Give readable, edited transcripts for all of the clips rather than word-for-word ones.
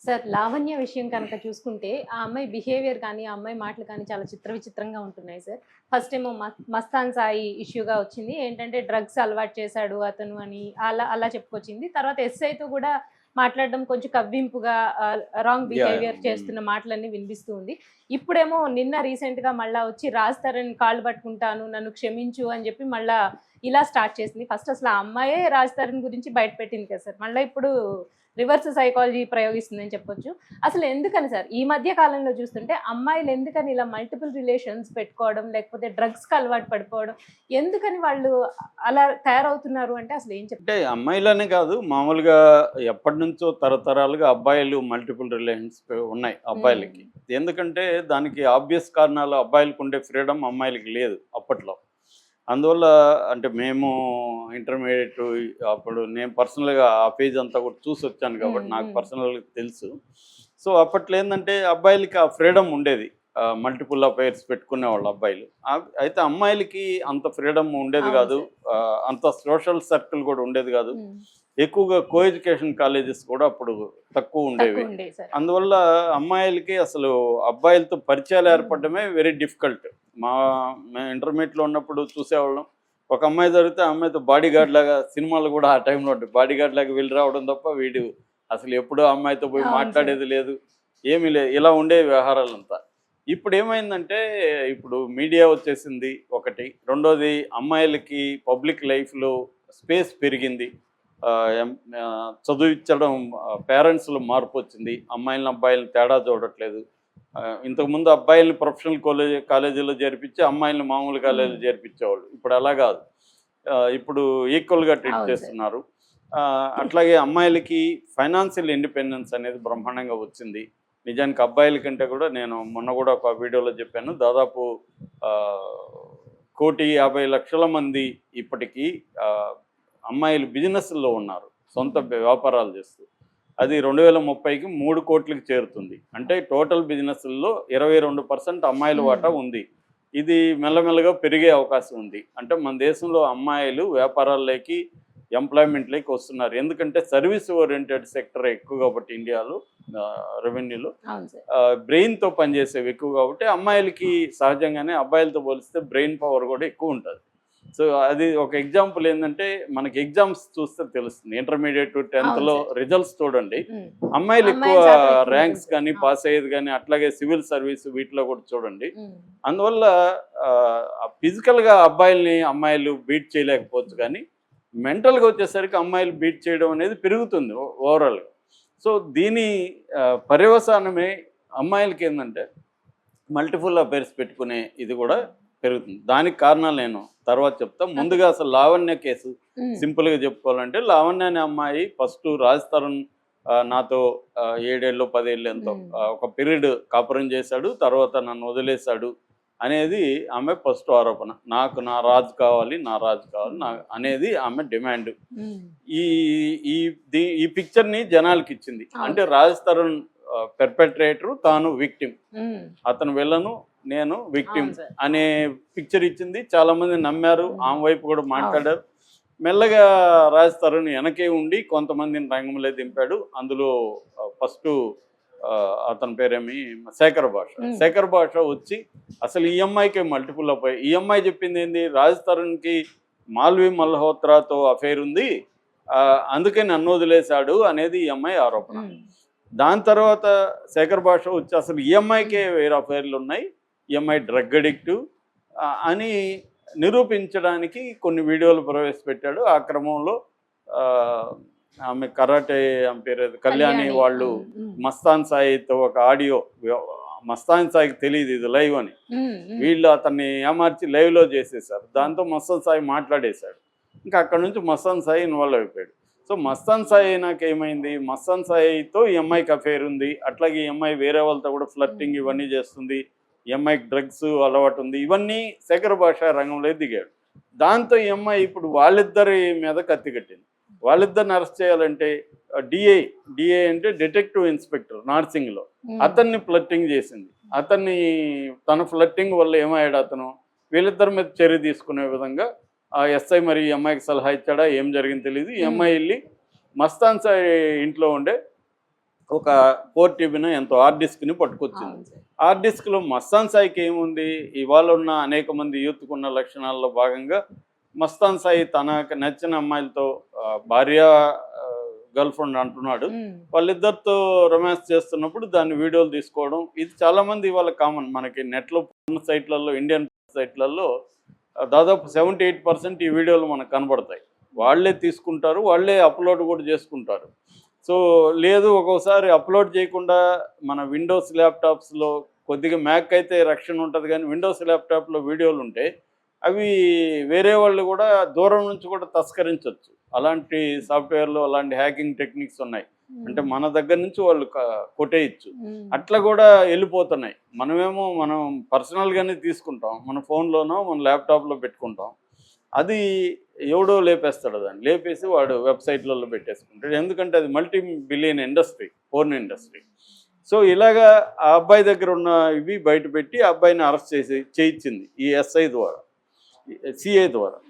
Sir Lavanya విషయం కనుక చూసుకుంటే, ఆ అమ్మాయి బిహేవియర్ కానీ, ఆ అమ్మాయి మాటలు కానీ చాలా విచిత్రంగా ఉంటున్నాయి సార్. ఫస్ట్ ఏమో మస్తాన్ సాయి ఇష్యూగా వచ్చింది. ఏంటంటే డ్రగ్స్ అలవాటు చేశాడు అతను అని అలా అలా చెప్పుకొచ్చింది. తర్వాత ఎస్ఐతో కూడా మాట్లాడడం కొంచెం కవ్వింపుగా రాంగ్ యాహ్! బిహేవియర్ చేస్తున్న మాటలన్నీ వినిపిస్తూ ఉంది. ఇప్పుడేమో నిన్న రీసెంట్‌గా మళ్ళా వచ్చి రాజ్ తరుణ్ కాళ్ళు పట్టుకుంటాను, నన్ను క్షమించు అని చెప్పి మళ్ళా ఇలా స్టార్ట్ చేసింది. ఫస్ట్ అసలు ఆ అమ్మాయే రాజ్ తరుణ్ గురించి బయట పెట్టింది కదా సార్. మళ్ళా ఇప్పుడు రివర్స్ సైకాలజీ ప్రయోగిస్తుందని చెప్పొచ్చు. అసలు ఎందుకని సార్? ఈ మధ్య కాలంలో చూస్తుంటే అమ్మాయిలు ఎందుకని ఇలా మల్టిపుల్ రిలేషన్స్ పెట్టుకోవడం, లేకపోతే డ్రగ్స్‌కి అలవాటు పడిపోవడం, ఎందుకని వాళ్ళు అలా తయారవుతున్నారు అంటే అసలు ఏం చెప్తారు? అంటే అమ్మాయిలనే కాదు, మామూలుగా ఎప్పటినుంచో తరతరాలుగా అబ్బాయిలు మల్టిపుల్ రిలేషన్స్ ఉన్నాయి హ్మ్. అబ్బాయిలకి. ఎందుకంటే దానికి ఆబ్వియస్ కారణాలు, అబ్బాయిలకు ఉండే ఫ్రీడమ్ అమ్మాయిలకి లేదు అప్పట్లో. అందువల్ల అంటే మేము ఇంటర్మీడియేట్ అప్పుడు నేను పర్సనల్‌గా ఆ ఫేజ్ అంతా కూడా చూసొచ్చాను హ్మ్. కాబట్టి నాకు హ్మ్. పర్సనల్‌గా తెలుసు. సో, అప్పట్లో ఏందంటే అబ్బాయిలకి ఆ ఫ్రీడమ్ ఉండేది. మల్టిపుల్ అఫైర్స్ పెట్టుకునేవాళ్ళు అబ్బాయిలు. అయితే అమ్మాయిలకి అంత ఫ్రీడమ్ ఉండేది అవును గాదు. సార్. అంత సోషల్ సర్కిల్ గూడా ఉండేది గాదు. హ్మ్. ఎక్కువగా కో ఎడ్యుకేషన్ కాలేజెస్ కూడా అప్పుడు తక్కువుండేవి. తక్కువుండేవి సార్. అందువల్ల అమ్మాయిలకి అసలు అబ్బాయిలతో పరిచయాలు హ్మ్. ఏర్పడడమే వెరీ డిఫికల్ట్. మా మేము ఇంటర్మీడియేట్‌లో ఉన్నప్పుడు చూసేవాళ్ళం. ఒక అమ్మాయి దొరికితే ఆ అమ్మాయితో బాడీగార్డ్ లాగా సినిమాలు గూడా ఆ టైంలో ఉంటాయి. బాడీగార్డ్ లాగా వెళ్లి రావడం తప్ప వీడు అసలు ఎప్పుడూ ఆ అమ్మాయితో పోయి అవును సార్. మాట్లాడేది లేదు. ఏమీ లేదు. ఇలా ఉండేవి వ్యవహారాలంతా. ఇప్పుడేమైందంటే ఇప్పుడు మీడియా వచ్చేసింది ఒకటి. రెండోది అమ్మాయిలకి పబ్లిక్ లైఫ్‌లో స్పేస్ పెరిగింది. చదివించడం పేరెంట్స్‌లో మార్పొచ్చింది. అమ్మాయిలని, అబ్బాయిలని తేడా చూడట్లేదు. ఇంతకుముందు అబ్బాయిల్ని ప్రొఫెషనల్ కాలేజీలో చేర్పించి, అమ్మాయిల్ని మామూలు హ్మ్. కాలేజీలో చేర్పించేవాళ్ళు. ఇప్పుడు అలా గాదు. ఇప్పుడు ఈక్వల్‌గా ట్రీట్ అవును సార్. చేస్తున్నారు. అట్లాగే అమ్మాయిలకి ఫైనాన్షియల్ ఇండిపెండెన్స్ అనేది బ్రహ్మాండంగా వచ్చింది. నిజానికి అబ్బాయిల కంటే కూడా నేను మొన్న కూడా ఒక వీడియోలో చెప్పాను. దాదాపు ఆహ్, 1,50,00,000 మంది ఇప్పటికీ ఆహ్, అమ్మాయిలు బిజినెస్‌ల్లో ఉన్నారు. సొంత హ్మ్. వ్యాపారాలు చేస్తూ. అది 2030కి 3,00,00,000కి చేరుతుంది. అంటే టోటల్ బిజినెస్‌ల్లో 22% అమ్మాయిల హ్మ్. వాటా ఉంది. ఇది మెల్లమెల్లగా పెరిగే అవకాశం ఉంది. అంటే మన దేశంలో అమ్మాయిలు వ్యాపారాల్లోకి, ఎంప్లాయ్‌మెంట్‌లోకి వస్తున్నారు. ఎందుకంటే సర్వీస్ ఓరియెంటెడ్ సెక్టర్ ఎక్కువ కాబట్టి ఇండియాలో రెవెన్యూలో. అవును సార్. బ్రెయిన్‌తో పనిచేసేవి ఎక్కువ కాబట్టి అమ్మాయిలకి సహజంగానే అబ్బాయిలతో పోలిస్తే బ్రెయిన్ పవర్ కూడా ఎక్కువుంటది. సో, అది ఒక ఎగ్జాంపుల్ ఏందంటే మనకి ఎగ్జామ్స్ చూస్తే తెలుస్తుంది. ఇంటర్మీడియేట్, అవును 10థ్‌లో సార్. రిజల్ట్స్ చూడండి. హ్మ్. అమ్మాయిలు ఎక్కువ అమ్మాయిల శాతం ఎక్కువుంటుంది ర్యాంక్స్ సార్. గాని, అవును. పాస్ అయ్యేది గాని, అట్లాగే సివిల్ సర్వీస్ వీటిలో కూడా చూడండి. హ్మ్. అందువల్ల ఫిజికల్‌గా అబ్బాయిల్ని అమ్మాయిలు బీట్ చేయలేకపోవచ్చు కానీ, మెంటల్‌గా వచ్చేసరికి అమ్మాయిలు బీట్ చేయడం అనేది పెరుగుతుంది ఓవరాల్‌గా. సో, దీని పర్యవసానమే అమ్మాయిలకేందంటే మల్టిపుల్ అఫైర్స్ పెట్టుకునే ఇది కూడా పెరుగుతుంది. దానికి కారణాలు నేను తర్వాత చెప్తా. ఓకే. ముందుగా అసలు లావణ్య కేసు హ్మ్. సింపుల్‌గా చెప్పుకోవాలంటే, లావణ్య అనే అమ్మాయి ఫస్టు రాజ్ తరుణ్ నాతో 7 ఏళ్ళో, 10 ఏళ్ళో ఎంతో హ్మ్. ఒక పీరియడ్ కాపురం చేశాడు. తర్వాత నన్ను వదిలేసాడు అనేది ఆమె ఫస్ట్ ఆరోపణ. నాకు నా రాజు కావాలి, నా రాజు కావాలి హ్మ్. అనేది ఆమె డిమాండ్. హ్మ్. ఈ ఈ ఈ పిక్చర్‌ని జనాలకిచ్చింది. అవును అంటే సార్. రాజ్ తరుణ్ పెర్పెట్రేటర్, తాను విక్టిమ్. హ్మ్. అతను విలను, నేను విక్టిమ్ అవును సార్. అనే పిక్చర్ ఇచ్చింది. చాలామంది నమ్మారు. హ్మ్. ఆమె వైపు కూడా అవును. మాట్లాడారు. మెల్లగా రాజ్ తరుణ్ వెనకే ఉండి కొంతమందిని రంగంలో దింపాడు. అందులో ఫస్టు అతని పేరేమి శేఖర్ భాష. హ్మ్. శేఖర్ భాష వచ్చి అసలు ఈ అమ్మాయికే మల్టిపుల్ అఫైర్. ఈ అమ్మాయి చెప్పిందేంది, రాజ్ తరుణ్‌కి మాల్వి మల్హోత్రాతో అఫైర్ ఉంది. అందుకే నన్ను వదిలేసాడు అనేది ఈ అమ్మాయి ఆరోపణ. హ్మ్. దాని తర్వాత శేఖర్ భాష వచ్చి అసలు ఈ అమ్మాయికే హ్మ్. వేరే అఫైర్‌లు ఉన్నాయి. ఈ అమ్మాయి డ్రగ్ అడిక్టు అని నిరూపించడానికి కొన్ని వీడియోలు ప్రవేశపెట్టాడు. ఆ క్రమంలో ఆహ్, ఆమె కరాటే ఆమె పేరేదో కళ్యాణి కళ్యాణి. వాళ్ళు అవును. హ్మ్. మస్తాన్ సాయితో ఒక ఆడియో మస్తాన్ సాయికి తెలీదు ఇది లైవ్ అని. హ్మ్. హ్మ్. వీళ్ళు అతన్ని ఏమార్చి లైవ్‌లో చేసేసారు. దాంతో మస్తాన్ సాయి మాట్లాడేశాడు. ఇంకా అక్కడి నుంచి మస్తాన్ సాయి ఇన్వాల్వ్ అయిపోయాడు. సో, మస్తాన్ సాయి అయినాక ఏమైంది? మస్తాన్ సాయితో ఈ అమ్మాయికి అఫైర్ ఉంది. అట్లాగే ఈ అమ్మాయి వేరే వాళ్ళతో కూడా హ్మ్. ఫ్లర్టింగ్ ఇవన్నీ చేస్తుంది. ఈ అమ్మాయికి డ్రగ్స్ అలవాటు ఉంది. ఇవన్నీ శేఖర్ భాష రంగంలోకి దిగాడు. దాంతో ఈ అమ్మాయి ఇప్పుడు వాళ్ళిద్దరి మీద కత్తి కట్టింది. వాళ్ళిద్దరిని అరెస్ట్ చేయాలంటే డీఐ అంటే డిటెక్టివ్ ఇన్స్‌పెక్టర్ నార్సింగ్‌లో. హ్మ్. అతన్ని ఫ్లర్టింగ్ చేసింది. అతన్ని తన ఫ్లర్టింగ్ వల్ల ఏమయ్యాడు అతను? వీళ్ళిద్దరి మీద చర్య తీసుకునే విధంగా ఆ ఎస్ఐ మరి ఈ అమ్మాయికి సలహా ఇచ్చాడా? ఏం జరిగిందో తెలీదు. ఈ హ్మ్. అమ్మాయి ఎళ్లి మస్తాన్ సాయి ఇంట్లో ఉండే ఒక 4 TB ఎంతో హార్డ్ డిస్క్ని పట్టుకొచ్చింది. అవును సార్. హార్డ్ డిస్క్లో మస్తాన్ సాయికి ఏముంది, ఇవాళ ఉన్న అనేక మంది యూత్కు ఉన్న లక్షణాల్లో భాగంగా మస్తాన్ సాయి తనకు నచ్చిన అమ్మాయిలతో భార్య గర్ల్ ఫ్రెండ్ అంటున్నాడు, వాళ్ళిద్దరితో రొమాన్స్ చేస్తున్నప్పుడు దాన్ని వీడియోలు తీసుకోవడం, ఇది చాలామంది ఇవాళ కామన్. మనకి నెట్లో సైట్లలో, ఇండియన్ సైట్లలో దాదాపు 78% ఈ వీడియోలు మనకు కనబడతాయి. వాళ్ళే తీసుకుంటారు, వాళ్ళే అప్లోడ్ కూడా చేసుకుంటారు. సో లేదు, ఒక్కోసారి అప్లోడ్ చేయకుండా మన విండోస్ ల్యాప్టాప్స్లో, కొద్దిగా మ్యాక్ అయితే రక్షణ ఉంటుంది కానీ విండోస్ ల్యాప్టాప్లో వీడియోలు ఉంటే అవి వేరే వాళ్ళు కూడా దూరం నుంచి కూడా తస్కరించవచ్చు. అలాంటి సాఫ్ట్వేర్లో అలాంటి హ్యాకింగ్ టెక్నిక్స్ ఉన్నాయి. అంటే మన దగ్గర నుంచి వాళ్ళు కొట్టేయచ్చు. అట్లా కూడా వెళ్ళిపోతున్నాయి. మనం పర్సనల్గానే తీసుకుంటాం, మన ఫోన్లోనో మన ల్యాప్టాప్లో పెట్టుకుంటాం. అది ఎవడో లేపేస్తాడు, దాన్ని లేపేసి వాడు వెబ్సైట్లలో పెట్టేసుకుంటాడు. ఎందుకంటే అది multi-billion industry, porn industry. So ఇలాగా ఆ అబ్బాయి దగ్గర ఉన్న ఇవి బయట పెట్టి ఆ అబ్బాయిని అరెస్ట్ చేయించింది ఈ సిఐ ద్వారా.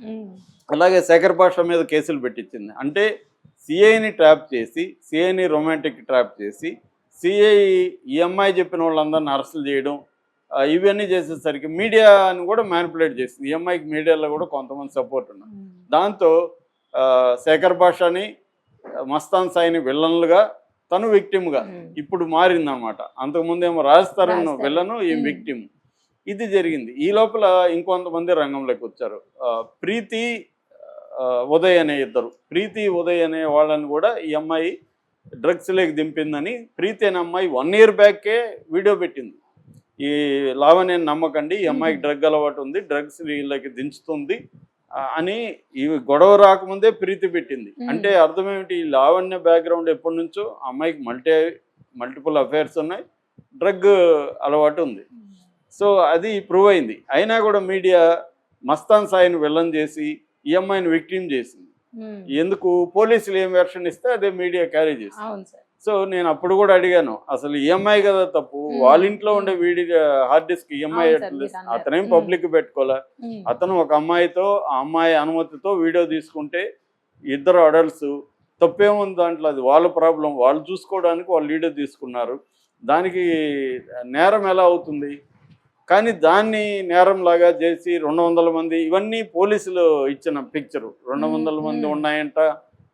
అలాగే శేఖర్ భాష మీద కేసులు పెట్టించింది. అంటే సిఐని ట్రాప్ చేసి, సిఐని రొమాంటిక్ ట్రాప్ చేసి, సిఐ ఈ అమ్మాయి చెప్పిన వాళ్ళందరినీ అరెస్టులు చేయడం, ఇవన్నీ చేసేసరికి మీడియాని కూడా మ్యానిపులేట్ చేసింది. ఈ అమ్మాయికి మీడియాలో కూడా కొంతమంది సపోర్ట్ ఉన్నారు. దాంతో శేఖర్ భాషని, మస్తాన్ సాయిని విల్లన్లుగా, తను విక్టిమ్గా ఇప్పుడు మారిందనమాట. అంతకుముందేమో రాజస్థాన్ విలను, ఈ విక్టిమ్. ఇది జరిగింది. ఈ లోపల ఇంకొంతమంది రంగంలోకి వచ్చారు. ప్రీతి ఉదయ్ అనే ఇద్దరు, ప్రీతి ఉదయ్ అనే వాళ్ళని కూడా ఈ అమ్మాయి డ్రగ్స్లోకి దింపిందని, ప్రీతి అనే అమ్మాయి 1 year బ్యాకే వీడియో పెట్టింది. ఈ లావణ్యని నమ్మకండి, ఈ అమ్మాయికి డ్రగ్ అలవాటు ఉంది, డ్రగ్స్ వీళ్ళకి దించుతుంది అని ఈ గొడవ రాకముందే ప్రీతి పెట్టింది. అంటే అర్థం ఏమిటి, ఈ లావణ్య బ్యాక్గ్రౌండ్ ఎప్పటి నుంచో అమ్మాయికి మల్టిపుల్ అఫైర్స్ ఉన్నాయి, డ్రగ్ అలవాటు ఉంది. సో అది ప్రూవ్ అయింది. అయినా కూడా మీడియా మస్తాన్ సాయిని విలన్ చేసి ఈ అమ్మాయిని విక్టిమ్ చేసింది. ఎందుకు, పోలీసులు ఏం వెర్షన్ ఇస్తే అదే మీడియా క్యారీ చేసింది. సో నేను అప్పుడు కూడా అడిగాను, అసలు ఈఎంఐ కదా తప్పు, వాళ్ళ ఇంట్లో ఉండే హార్డ్ డిస్క్ ఈఎంఐ అతనేం పబ్లిక్ పెట్టుకోలే. అతను ఒక అమ్మాయితో, ఆ అమ్మాయి అనుమతితో వీడియో తీసుకుంటే, ఇద్దరు అడల్ట్స్, తప్పేముంది దాంట్లో, అది వాళ్ళ ప్రాబ్లం, వాళ్ళు చూసుకోవడానికి వాళ్ళు వీడియో తీసుకున్నారు, దానికి నేరం ఎలా అవుతుంది? కానీ దాన్ని నేరంలాగా చేసి 200 మంది, ఇవన్నీ పోలీసులు ఇచ్చిన పిక్చరు, 200 మంది ఉన్నాయంట,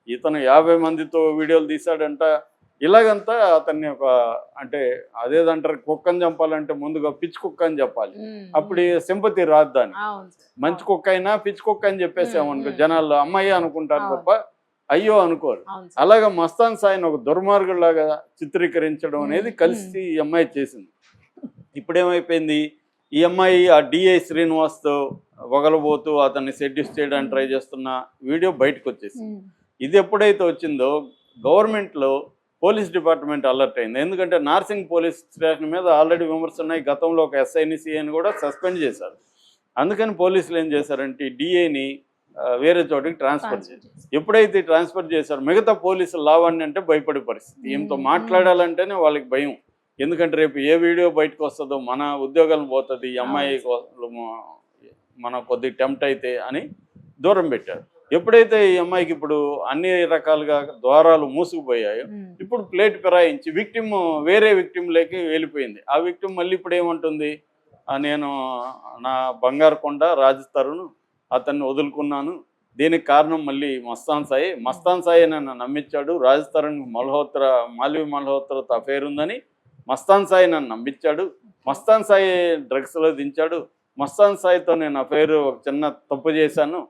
ఇతను 50 మందితో వీడియోలు తీశాడంట, ఇలాగంతా అతన్ని ఒక, అంటే అదేదంటారు, కుక్కని చంపాలంటే ముందుగా పిచ్చి కుక్క అని చెప్పాలి, అప్పుడు సింపతి రాదు. దాన్ని మంచి కుక్క అయినా పిచ్చి కుక్క అని చెప్పేసామనుకో జనాలు అమ్మాయి అనుకుంటారు తప్ప అయ్యో అనుకోరు. అలాగా మస్తాన్ సాయిని ఒక దుర్మార్గులాగా చిత్రీకరించడం అనేది కలిసి ఈ అమ్మాయి చేసింది. ఇప్పుడేమైపోయింది, ఈ అమ్మాయి ఆ డిఐ శ్రీనివాస్తో వగలబోతూ అతన్ని సెడ్యూస్ చేయడానికి ట్రై చేస్తున్న వీడియో బయటకు వచ్చేసింది. ఇది ఎప్పుడైతే వచ్చిందో గవర్నమెంట్లో పోలీస్ డిపార్ట్మెంట్ అలర్ట్ అయింది. ఎందుకంటే నార్సింగ్ పోలీస్ స్టేషన్ మీద ఆల్రెడీ విమర్శలు ఉన్నాయి. గతంలో ఒక ఎస్ఐని, సిఐని కూడా సస్పెండ్ చేశారు. అందుకని పోలీసులు ఏం చేశారంటే డిఐని వేరే చోటికి ట్రాన్స్ఫర్ చేశారు. ఎప్పుడైతే ట్రాన్స్ఫర్ చేశారు, మిగతా పోలీసులు లావాణ్య అంటే భయపడే పరిస్థితి. ఈమెతో మాట్లాడాలంటేనే వాళ్ళకి భయం. ఎందుకంటే రేపు ఏ వీడియో బయటకు వస్తుందో, మన ఉద్యోగాలను పోతుంది, ఈ అమ్మాయి మన కొద్దిగా టెంప్ట్ అయితే అని దూరం పెట్టారు. ఎప్పుడైతే ఈ అమ్మాయికి ఇప్పుడు అన్ని రకాలుగా ద్వారాలు మూసుకుపోయాయో, ఇప్పుడు ప్లేట్ ఫిరాయించి విక్టిమ్ వేరే విక్టిమ్లోకి వెళ్ళిపోయింది. ఆ విక్టిమ్ మళ్ళీ ఇప్పుడు ఏమంటుంది, నేను నా బంగారు కొండ రాజస్థాను అతన్ని వదులుకున్నాను, దీనికి కారణం మళ్ళీ మస్తాన్ సాయి నన్ను నమ్మించాడు, రాజస్థాన్ మాల్వి మల్హోత్రతో అఫేర్ ఉందని మస్తాన్ సాయి నన్ను నమ్మించాడు, మస్తాన్ సాయి డ్రగ్స్లో దించాడు, మస్తాన్ సాయితో నేను అఫేర్ ఒక చిన్న తప్పు చేశాను,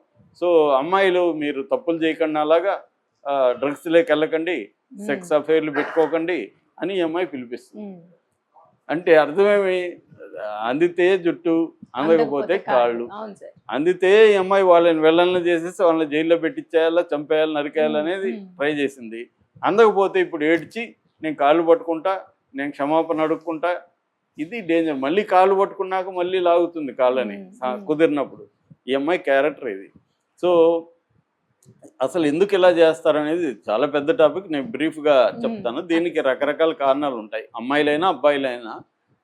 సో అమ్మాయిలు మీరు తప్పులు చేయకండి, అలాగా డ్రగ్స్లోకి వెళ్ళకండి, సెక్స్ అఫైర్లు పెట్టుకోకండి అని ఈ అమ్మాయి పిలిపిస్తుంది. అంటే అర్థమేమి, అందితే జుట్టు, అందకపోతే కాళ్ళు. అందితే ఈ అమ్మాయి వాళ్ళని వెళ్ళాలని చేసేసి వాళ్ళని జైల్లో పెట్టించేయాలా, చంపేయాలి, నరికేయాలి అనేది ట్రై చేసింది. అందకపోతే ఇప్పుడు ఏడ్చి నేను కాళ్ళు పట్టుకుంటా, నేను క్షమాపణ అడుక్కుంటా, ఇది డేంజర్. మళ్ళీ కాళ్ళు పట్టుకున్నాక మళ్ళీ లాగుతుంది కాళ్ళని కుదిరినప్పుడు. ఈ అమ్మాయి క్యారెక్టర్ ఇది. సో అసలు ఎందుకు ఇలా చేస్తారనేది చాలా పెద్ద టాపిక్, నేను బ్రీఫ్గా చెప్తాను. దీనికి రకరకాల కారణాలు ఉంటాయి. అమ్మాయిలైనా అబ్బాయిలైనా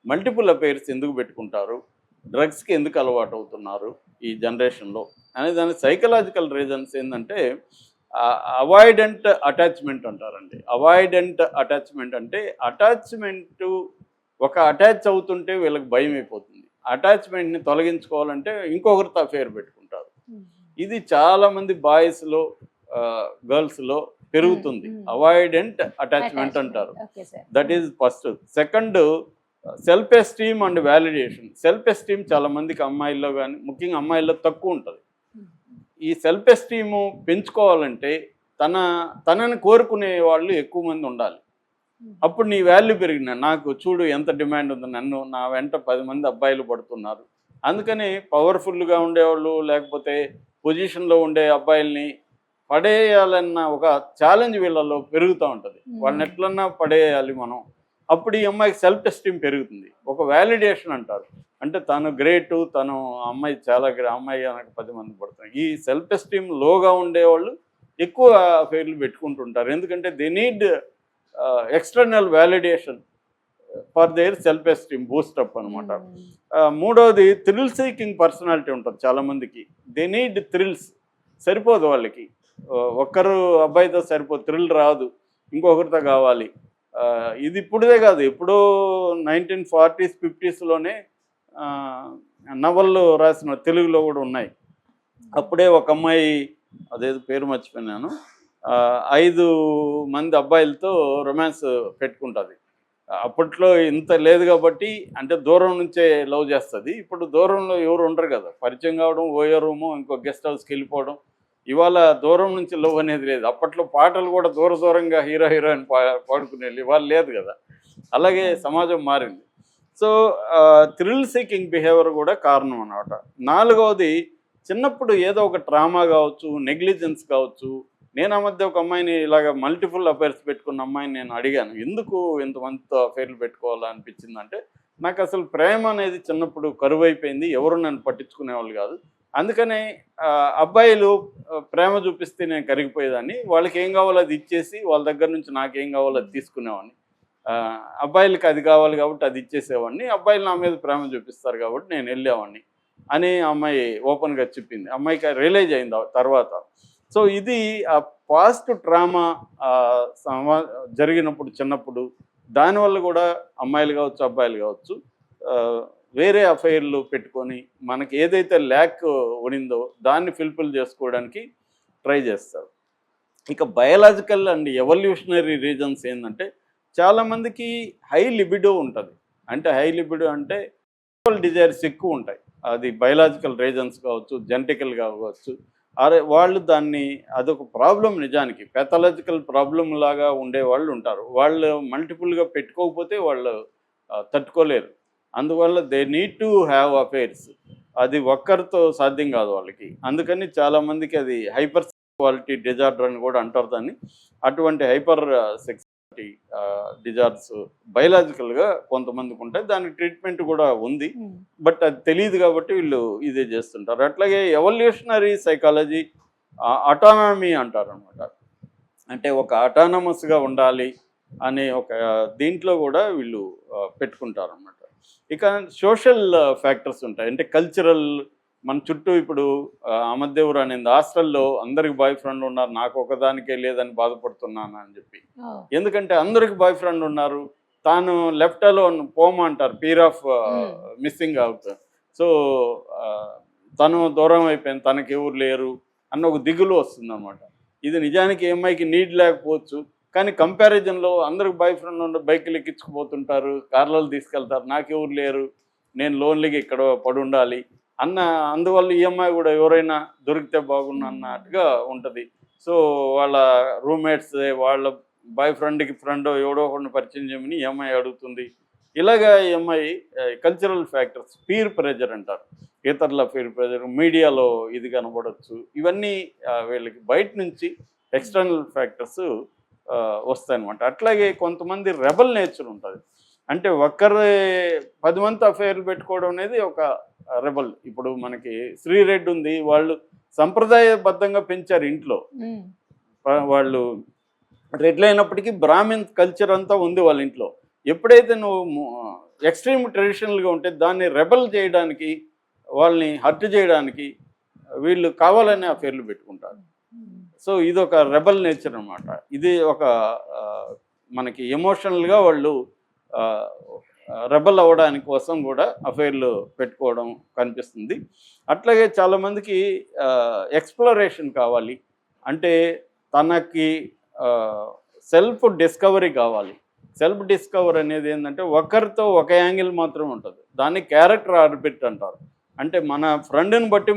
మల్టిపుల్ అఫైర్స్ ఎందుకు పెట్టుకుంటారు, డ్రగ్స్కి ఎందుకు అలవాటు అవుతున్నారు ఈ జనరేషన్లో అనే దాని సైకలాజికల్ రీజన్స్ ఏంటంటే, అవాయిడెంట్ అటాచ్మెంట్ అంటారండి. అవాయిడెంట్ అటాచ్మెంట్ అంటే అటాచ్మెంట్ ఒక అటాచ్ అవుతుంటే వీళ్ళకి భయం అయిపోతుంది. అటాచ్మెంట్ని తొలగించుకోవాలంటే ఇంకొకరితో అఫేర్ పెట్టుకుంటారు. ఇది చాలామంది బాయ్స్లో గర్ల్స్లో పెరుగుతుంది. అవాయిడెంట్ అటాచ్మెంట్ అంటారు. That is first. Second, self esteem and validation. Self esteem చాలా మందికి అమ్మాయిల్లో కానీ ముఖ్యంగా అమ్మాయిల్లో తక్కువ ఉంటుంది. ఈ సెల్ఫ్ ఎస్టీము పెంచుకోవాలంటే తనని కోరుకునే వాళ్ళు ఎక్కువ మంది ఉండాలి. అప్పుడు నీ వాల్యూ పెరిగిన నాకు చూడు ఎంత డిమాండ్ ఉంది, నన్ను నా వెంట 10 మంది అబ్బాయిలు పడుతున్నారు. అందుకని పవర్ఫుల్గా ఉండేవాళ్ళు లేకపోతే పొజిషన్లో ఉండే అబ్బాయిల్ని పడేయాలన్న ఒక ఛాలెంజ్ వీళ్ళలో పెరుగుతూ ఉంటుంది. వాళ్ళని ఎట్లన్నా పడేయాలి మనం. అప్పుడు ఈ అమ్మాయికి సెల్ఫ్ ఎస్టీమ్ పెరుగుతుంది. ఒక వ్యాలిడేషన్ అంటారు. అంటే తను గ్రేటు, తను అమ్మాయి చాలా అమ్మాయి నాకు 10 మంది పడుతున్నారు. ఈ సెల్ఫ్ ఎస్టీమ్ లోగా ఉండేవాళ్ళు ఎక్కువ అఫైర్లు పెట్టుకుంటుంటారు. ఎందుకంటే they need external validation for their self esteem boost up అనమాట. మూడవది, థ్రిల్ సీకింగ్ పర్సనాలిటీ ఉంటుంది చాలామందికి. They need thrills. సరిపోదు వాళ్ళకి, ఒక్కరు అబ్బాయితో సరిపోదు, థ్రిల్ రాదు, ఇంకొకరితో కావాలి. ఇది ఇప్పుడుదే కాదు, ఎప్పుడో 1940s 50sలోనే నవళ్ళు రాసిన తెలుగులో కూడా ఉన్నాయి. అప్పుడే ఒక అమ్మాయి, అదేదో పేరు మర్చిపోయినాను, 5 మంది అబ్బాయిలతో రొమాన్స్ పెట్టుకుంటుంది. అప్పట్లో ఇంత లేదు కాబట్టి, అంటే దూరం నుంచే లవ్ చేస్తుంది. ఇప్పుడు దూరంలో ఎవరు ఉండరు కదా, పరిచయం కావడం, ఓయో రూము, ఇంకో గెస్ట్ హౌస్కి వెళ్ళిపోవడం. ఇవాళ దూరం నుంచి లవ్ అనేది లేదు. అప్పట్లో పాటలు కూడా దూరంగా హీరో హీరోయిన్ పాడుకునేది, ఇవాళ లేదు కదా. అలాగే సమాజం మారింది. సో థ్రిల్ సీకింగ్ బిహేవియర్ కూడా కారణం అన్నమాట. నాలుగవది, చిన్నప్పుడు ఏదో ఒక ట్రామా కావచ్చు, నెగ్లిజెన్స్ కావచ్చు. నేను ఆ మధ్య ఒక అమ్మాయిని ఇలాగ మల్టిపుల్ అఫైర్స్ పెట్టుకున్న అమ్మాయిని నేను అడిగాను, ఎందుకు ఇంతమందితో అఫైర్లు పెట్టుకోవాలా అనిపించింది అంటే, నాకు అసలు ప్రేమ అనేది చిన్నప్పుడు కరువైపోయింది, ఎవరు నన్ను పట్టించుకునేవాళ్ళు కాదు. అందుకనే అబ్బాయిలు ప్రేమ చూపిస్తే నేను కరిగిపోయేదాన్ని, వాళ్ళకి ఏం కావాలో అది ఇచ్చేసి వాళ్ళ దగ్గర నుంచి నాకేం కావాలో అది తీసుకునేవాడిని. అబ్బాయిలకి అది కావాలి కాబట్టి అది ఇచ్చేసేవాడిని, అబ్బాయిలు నా మీద ప్రేమ చూపిస్తారు కాబట్టి నేను వెళ్ళేవాడిని అని అమ్మాయి ఓపెన్గా చెప్పింది. అమ్మాయికి రియలైజ్ అయింది తర్వాత. సో ఇది ఆ పాస్ట్ ట్రామా జరిగినప్పుడు చిన్నప్పుడు, దానివల్ల కూడా అమ్మాయిలు కావచ్చు అబ్బాయిలు కావచ్చు వేరే అఫైర్లు పెట్టుకొని మనకి ఏదైతే ల్యాక్ ఉనిందో దాన్ని ఫుల్ఫిల్ చేసుకోవడానికి ట్రై చేస్తారు. ఇక బయలాజికల్ అండ్ ఎవల్యూషనరీ రీజన్స్ ఏంటంటే, చాలామందికి హై లిబిడో ఉంటుంది. అంటే హై లిబిడో అంటే డిజైర్స్ ఎక్కువ ఉంటాయి. అది బయలాజికల్ రీజన్స్ కావచ్చు, జెనెటికల్గా కావచ్చు. వాళ్ళు దాన్ని అదొక ప్రాబ్లం, నిజానికి పెథాలజికల్ ప్రాబ్లం లాగా ఉండేవాళ్ళు ఉంటారు. వాళ్ళు మల్టిపుల్గా పెట్టుకోకపోతే వాళ్ళు తట్టుకోలేరు. అందువల్ల they need to have affairs. అది ఒక్కరితో సాధ్యం కాదు వాళ్ళకి. అందుకని చాలామందికి అది హైపర్ సెక్సువాలిటీ డిజార్డర్ అని కూడా అంటారు దాన్ని. అటువంటి హైపర్ సెక్సువాలిటీ డిజార్డర్స్ బయలాజికల్గా కొంతమందికి ఉంటాయి. దానికి ట్రీట్మెంట్ కూడా ఉంది, బట్ అది తెలియదు కాబట్టి వీళ్ళు ఇదే చేస్తుంటారు. అట్లాగే ఎవల్యూషనరీ సైకాలజీ అటానమీ అంటారు అనమాట. అంటే ఒక అటానమస్గా ఉండాలి అనే ఒక దీంట్లో కూడా వీళ్ళు పెట్టుకుంటారు అన్నమాట. ఇక సోషల్ ఫ్యాక్టర్స్ ఉంటాయి. అంటే కల్చరల్, మన చుట్టూ ఇప్పుడు అమదేవురు అనేది హాస్టల్లో అందరికి బాయ్ ఫ్రెండ్ ఉన్నారు, నాకు ఒకదానికే లేదని బాధపడుతున్నాను అని చెప్పి. ఎందుకంటే అందరికి బాయ్ ఫ్రెండ్ ఉన్నారు, తాను లెఫ్ట్ అలోన్ పోమంటారు, fear of missing out. So తను దూరం అయిపోయింది, తనకి ఎవరు లేరు అన్న ఒక దిగులు వస్తుంది అన్నమాట. ఇది నిజానికి అమ్మాయికి నీడ్ లేకపోవచ్చు, కానీ కంపారిజన్లో అందరికి బాయ్ ఫ్రెండ్ ఉండి బైకులు ఎక్కించుకుపోతుంటారు, కార్లలో తీసుకెళ్తారు, నాకెవరు లేరు, నేను లోన్లీగా ఇక్కడ పడి ఉండాలి అందువల్ల ఈ అమ్మాయి కూడా ఎవరైనా దొరికితే బాగుండు అన్నట్టుగా ఉంటుంది. సో వాళ్ళ రూమ్మేట్స్ వాళ్ళ బాయ్ ఫ్రెండ్కి ఫ్రెండ్ ఎవడో ఒకరిని పరిచయం చేయమని ఈ అమ్మాయి అడుగుతుంది. ఇలాగా ఈ అమ్మాయి కల్చరల్ ఫ్యాక్టర్స్, పీర్ ప్రెజర్ అంటారు, ఇతరుల పీర్ ప్రెజర్, మీడియాలో ఇది కనబడవచ్చు. ఇవన్నీ వీళ్ళకి బయట నుంచి ఎక్స్టర్నల్ ఫ్యాక్టర్స్ వస్తాయన్నమాట. అట్లాగే కొంతమంది రెబల్ నేచర్ ఉంటుంది. అంటే ఒక్కరే 10 మంది అఫైర్లు పెట్టుకోవడం అనేది ఒక రెబల్. ఇప్పుడు మనకి శ్రీరెడ్డి ఉంది, వాళ్ళు సంప్రదాయబద్ధంగా పెంచారు ఇంట్లో, వాళ్ళు రెడ్లు అయినప్పటికీ బ్రాహ్మిన్ కల్చర్ అంతా ఉంది వాళ్ళ ఇంట్లో. ఎప్పుడైతే నువ్వు ఎక్స్ట్రీమ్ ట్రెడిషనల్గా ఉంటే దాన్ని రెబల్ చేయడానికి, వాళ్ళని హర్ట్ చేయడానికి వీళ్ళు కావాలనే అఫైర్లు పెట్టుకుంటారు. సో ఇది ఒక రెబల్ నేచర్ అనమాట. ఇది ఒక మనకి ఎమోషనల్గా వాళ్ళు రెబల్ అవ్వడానికి కోసం కూడా అఫైర్లు పెట్టుకోవడం కనిపిస్తుంది. అట్లాగే చాలామందికి ఎక్స్ప్లోరేషన్ కావాలి, అంటే తనకి సెల్ఫ్ డిస్కవరీ కావాలి. సెల్ఫ్ డిస్కవర్ అనేది ఏంటంటే ఒకరితో ఒక యాంగిల్ మాత్రం ఉంటుంది, దాన్ని క్యారెక్టర్ ఆర్బిట్ అంటారు. అంటే మన ఫ్రెండ్ని బట్టి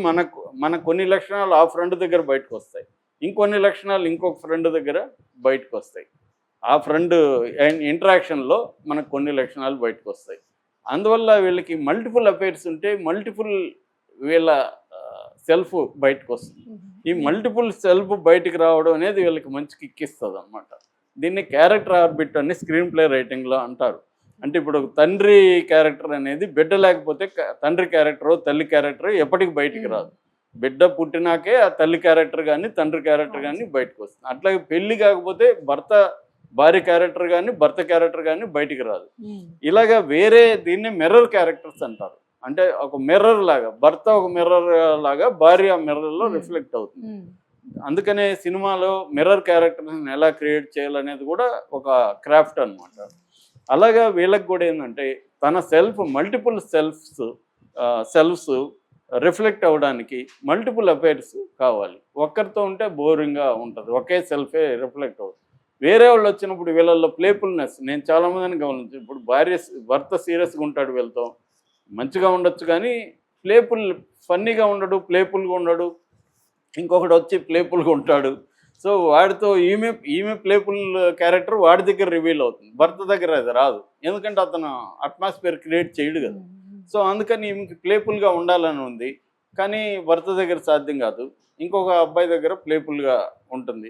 మన కొన్ని లక్షణాలు ఆ ఫ్రెండ్ దగ్గర బయటకు వస్తాయి, ఇంకొన్ని లక్షణాలు ఇంకొక ఫ్రెండ్ దగ్గర బయటకు వస్తాయి. ఆ ఫ్రెండ్ ఇంటరాక్షన్లో మనకు కొన్ని లక్షణాలు బయటకు వస్తాయి. అందువల్ల వీళ్ళకి మల్టిపుల్ అఫైర్స్ ఉంటే మల్టిపుల్ వీళ్ళ సెల్ఫ్ బయటకు వస్తుంది. ఈ మల్టిపుల్ సెల్ఫ్ బయటికి రావడం అనేది వీళ్ళకి మంచి కిక్ ఇస్తుంది అనమాట. దీన్ని క్యారెక్టర్ ఆర్బిట్ అని స్క్రీన్ ప్లే రైటింగ్లో అంటారు. అంటే ఇప్పుడు తండ్రి క్యారెక్టర్ అనేది బిడ్డ లేకపోతే తండ్రి క్యారెక్టర్ తల్లి క్యారెక్టర్ ఎప్పటికి బయటికి రాదు. బిడ్డ పుట్టినాకే ఆ తల్లి క్యారెక్టర్ కానీ తండ్రి క్యారెక్టర్ కానీ బయటకు వస్తుంది. అట్లాగే పెళ్లి కాకపోతే భార్య క్యారెక్టర్ కానీ భర్త క్యారెక్టర్ కానీ బయటికి రాదు. ఇలాగా వేరే దీన్ని మిర్రర్ క్యారెక్టర్స్ అంటారు. అంటే ఒక మిర్రర్ లాగా భర్త ఒక మిర్రర్ లాగా భార్య మిర్రర్లో రిఫ్లెక్ట్ అవుతుంది. అందుకనే సినిమాలో మిర్రర్ క్యారెక్టర్ని ఎలా క్రియేట్ చేయాలనేది కూడా ఒక క్రాఫ్ట్ అనమాట. అలాగా వీళ్ళకి కూడా ఏంటంటే తన మల్టిపుల్ సెల్ఫ్స్ రిఫ్లెక్ట్ అవ్వడానికి మల్టిపుల్ అఫైర్స్ కావాలి. ఒక్కరితో ఉంటే బోరింగ్గా ఉంటుంది, ఒకే సెల్ఫే రిఫ్లెక్ట్ అవుతుంది. వేరే వాళ్ళు వచ్చినప్పుడు వీళ్ళల్లో ప్లేఫుల్నెస్ నేను చాలామందిని గమనించాను. ఇప్పుడు భర్త సీరియస్గా ఉంటాడు, వీళ్ళతో మంచిగా ఉండొచ్చు కానీ ఫన్నీగా ఉండడు, ప్లేఫుల్గా ఉండడు. ఇంకొకటి వచ్చి ప్లేఫుల్గా ఉంటాడు. సో వాడితో ఈమె ప్లేఫుల్ క్యారెక్టర్ వాడి దగ్గర రివీల్ అవుతుంది, భర్త దగ్గర అది రాదు. ఎందుకంటే అతను అట్మాస్ఫియర్ క్రియేట్ చేయడు కదా. సో అందుకని ఈమెకి ప్లేఫుల్గా ఉండాలని ఉంది, కానీ భర్త దగ్గర సాధ్యం కాదు. ఇంకొక అబ్బాయి దగ్గర ప్లేఫుల్గా ఉంటుంది.